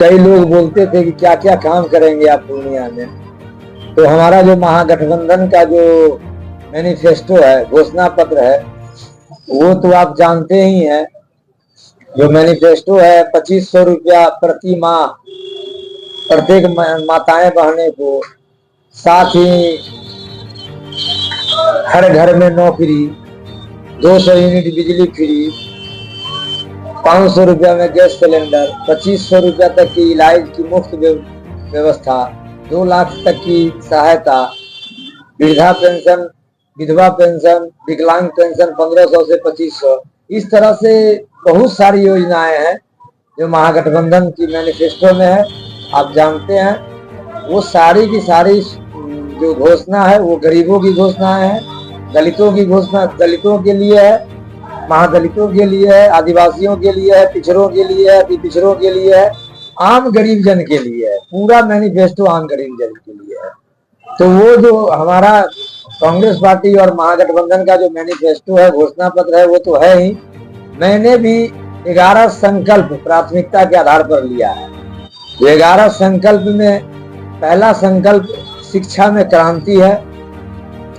कई लोग बोलते थे कि क्या क्या काम करेंगे आप पूर्णिया में। तो हमारा जो महागठबंधन का जो मैनिफेस्टो है, घोषणा पत्र है, वो तो आप जानते ही हैं। जो मैनिफेस्टो है 2500 रुपया प्रति माह प्रत्येक माताएं बहने को, साथ ही हर घर में नौकरी, 200 यूनिट बिजली फ्री, 500 रुपया में गैस सिलेंडर, 2500 रुपया तक की इलाज की मुफ्त व्यवस्था, 2 लाख तक की सहायता, वृद्धा पेंशन, विधवा पेंशन, विकलांग पेंशन 1500 से 2500। इस तरह से बहुत सारी योजनाएं हैं जो महागठबंधन की मैनिफेस्टो में है। आप जानते हैं वो सारी की सारी जो घोषणा है वो गरीबों की घोषणा है, दलितों की घोषणा दलितों के लिए है, महादलितों के लिए है, आदिवासियों के लिए है, पिछड़ों के लिए है, अति पिछड़ों के लिए है, आम गरीब जन के लिए है। पूरा मैनिफेस्टो आम गरीब जन के लिए है। तो वो जो हमारा कांग्रेस पार्टी और महागठबंधन का जो मैनिफेस्टो है, घोषणा पत्र है, वो तो है ही। मैंने भी 11 संकल्प प्राथमिकता के आधार पर लिया है। 11 संकल्प में पहला संकल्प शिक्षा में क्रांति है।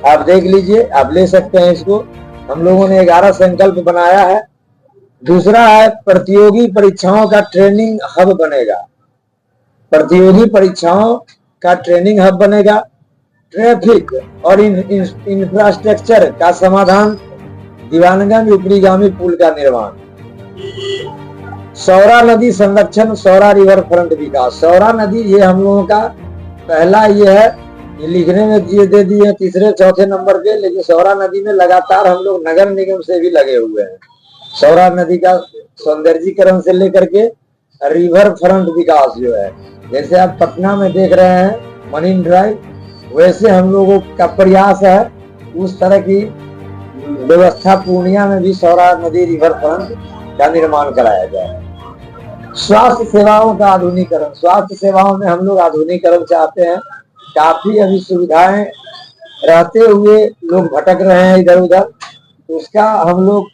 आप देख लीजिए, आप ले सकते हैं इसको। हम लोगों ने 11 संकल्प बनाया है। दूसरा है प्रतियोगी परीक्षाओं का ट्रेनिंग हब बनेगा। प्रतियोगी परीक्षाओं का ट्रेनिंग हब बनेगा। ट्रैफिक और इंफ्रास्ट्रक्चर का समाधान, दीवानगंज उपरीगामी पुल का निर्माण, सौरा नदी संरक्षण, सौरा रिवर फ्रंट विकास। सौरा नदी ये हम लोगों का पहला ये है, ये लिखने में ये दे दिए तीसरे चौथे नंबर पे, लेकिन सौरा नदी में लगातार हम लोग नगर निगम से भी लगे हुए हैं। सौरा नदी का सौंदर्यीकरण से लेकर के रिवर फ्रंट विकास जो है, जैसे आप पटना में देख रहे हैं मरीन ड्राइव, वैसे हम लोगों का प्रयास है उस तरह की व्यवस्था पूर्णिया में भी सौरा नदी रिवर फ्रंट का निर्माण कराया जाए। स्वास्थ्य सेवाओं का आधुनिकीकरण, स्वास्थ्य सेवाओं में हम लोग आधुनिकीकरण चाहते हैं। काफी अभी सुविधाएं रहते हुए लोग भटक रहे हैं इधर उधर, तो उसका हम लोग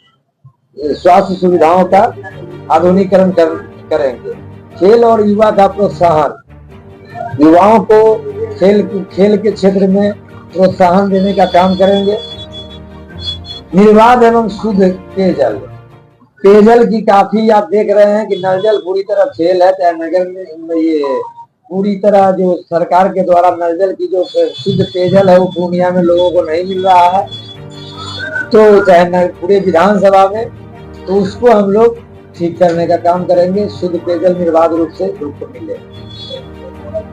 स्वास्थ्य सुविधाओं का आधुनिकीकरण करेंगे। खेल और युवा का प्रोत्साहन, युवाओं को खेल के क्षेत्र में प्रोत्साहन देने का काम करेंगे। निर्बाध एवं शुद्ध पेयजल, पेयजल की काफी आप देख रहे हैं कि नल जल पूरी तरह फेल है। चाहे नगर में ये पूरी तरह जो सरकार के द्वारा नल जल की जो शुद्ध पेयजल है वो पूर्णिया में लोगों को नहीं मिल रहा है, तो चाहे पूरे विधानसभा में, तो उसको हम लोग ठीक करने का काम करेंगे। शुद्ध पेयजल निर्बाध रूप से लोग को मिले।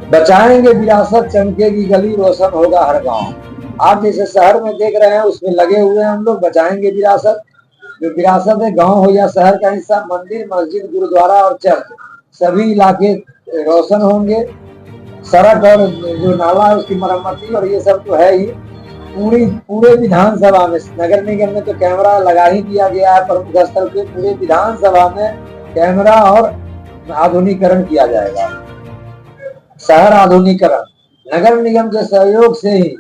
बचाएंगे विरासत, चमकेगी गली, रोशन होगा हर गांव। आप जैसे शहर में देख रहे हैं उसमें लगे हुए हैं हम लोग। बचाएंगे विरासत, जो विरासत है गांव हो या शहर का हिस्सा, मंदिर, मस्जिद, गुरुद्वारा और चर्च सभी इलाके रोशन होंगे। सड़क और जो नाला है उसकी मरम्मती और ये सब तो है ही। पूरे विधानसभा में, नगर निगम में तो कैमरा लगा ही दिया गया है प्रमुख स्थल पे। पूरे विधानसभा में कैमरा और आधुनिकीकरण किया जाएगा। शहर आधुनिकीकरण, नगर निगम के सहयोग से ही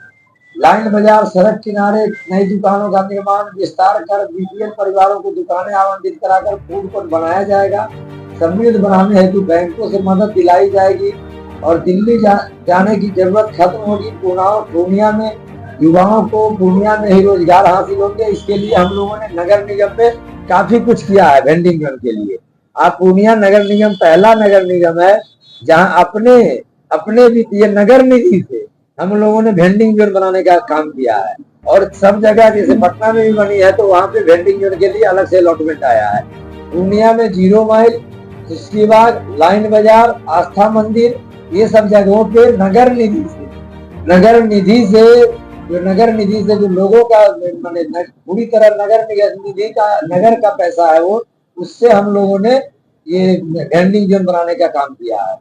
लाइन बाजार, सड़क किनारे नई दुकानों का निर्माण, विस्तार कर बीपीएल परिवारों को दुकानें आवंटित कराकर फूड कोर्ट बनाया जाएगा। समृद्ध बनाने हेतु बैंकों से मदद दिलाई जाएगी और दिल्ली जाने की जरूरत खत्म होगी। पूर्णिया में युवाओं को पूर्णिया में ही रोजगार हासिल होंगे। इसके लिए हम लोगों ने नगर निगम में काफी कुछ किया है वेंडिंग जोन के लिए। आप पूर्णिया नगर निगम पहला नगर निगम है जहां अपने वित्तीय नगर निधि से हम लोगों ने वेंडिंग जोन बनाने का काम किया है। और सब जगह जैसे पटना में भी बनी है तो वहां पे वेंडिंग जोन के लिए अलग से अलॉटमेंट आया है। पूर्णिया में 0 माइल, उसके बाद लाइन बाजार, आस्था मंदिर, ये सब जगहों पे नगर निधि से जो लोगों का पूरी तरह नगर का पैसा है वो, उससे हम लोगों ने ये वेंडिंग जोन बनाने का काम किया है।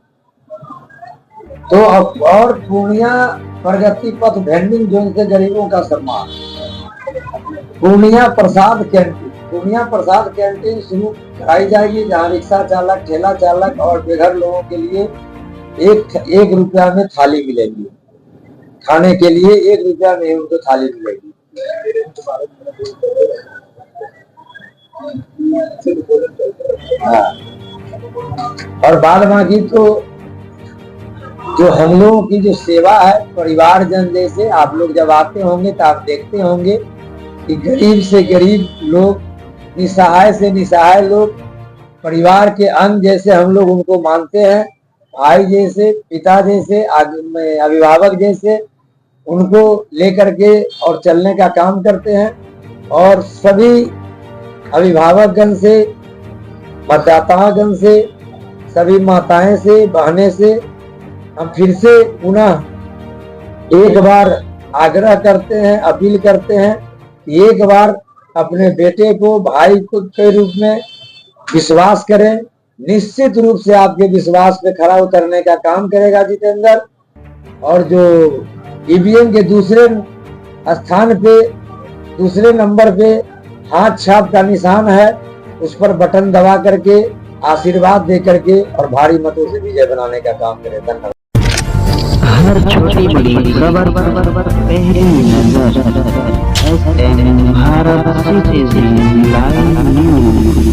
तो अब और पूर्णिया प्रगति पथ वेंडिंग जोन से गरीबों का सम्मान। पूर्णिया प्रसाद कैंटीन शुरू कराई जाएगी जहाँ रिक्शा चालक, ठेला चालक और बेघर लोगों के लिए 1 रुपया में थाली मिलेगी। खाने के लिए 1 रुपया में उनको थाली मिलेगी। हाँ, और बाद बाकी तो जो हम लोगों की जो सेवा है परिवारजन जैसे, आप लोग जब आते होंगे तो आप देखते होंगे कि गरीब से गरीब लोग, निसहाय से निसहाय लोग, परिवार के अंग जैसे हम लोग उनको मानते हैं, भाई जैसे, पिता जैसे, अभिभावक जैसे, उनको लेकर के और चलने का काम करते हैं। और सभी अभिभावकगण से, मतदातागण से, सभी माताएं से, बहनें से हम फिर से पुनः एक बार आग्रह करते हैं, अपील करते हैं कि एक बार अपने बेटे को भाई को के रूप में विश्वास करें। निश्चित रूप से आपके विश्वास पे खरा उतरने का काम करेगा जितेंद्र। और जो ईवीएम के दूसरे स्थान पे, दूसरे नंबर पे हाथ छाप का निशान है, उस पर बटन दबा करके आशीर्वाद दे करके और भारी मतों से विजय बनाने का काम करें। धन्यवाद। हर छोटी बड़ी खबर पहली नजर, भारत सिटीजन लाइव न्यूज।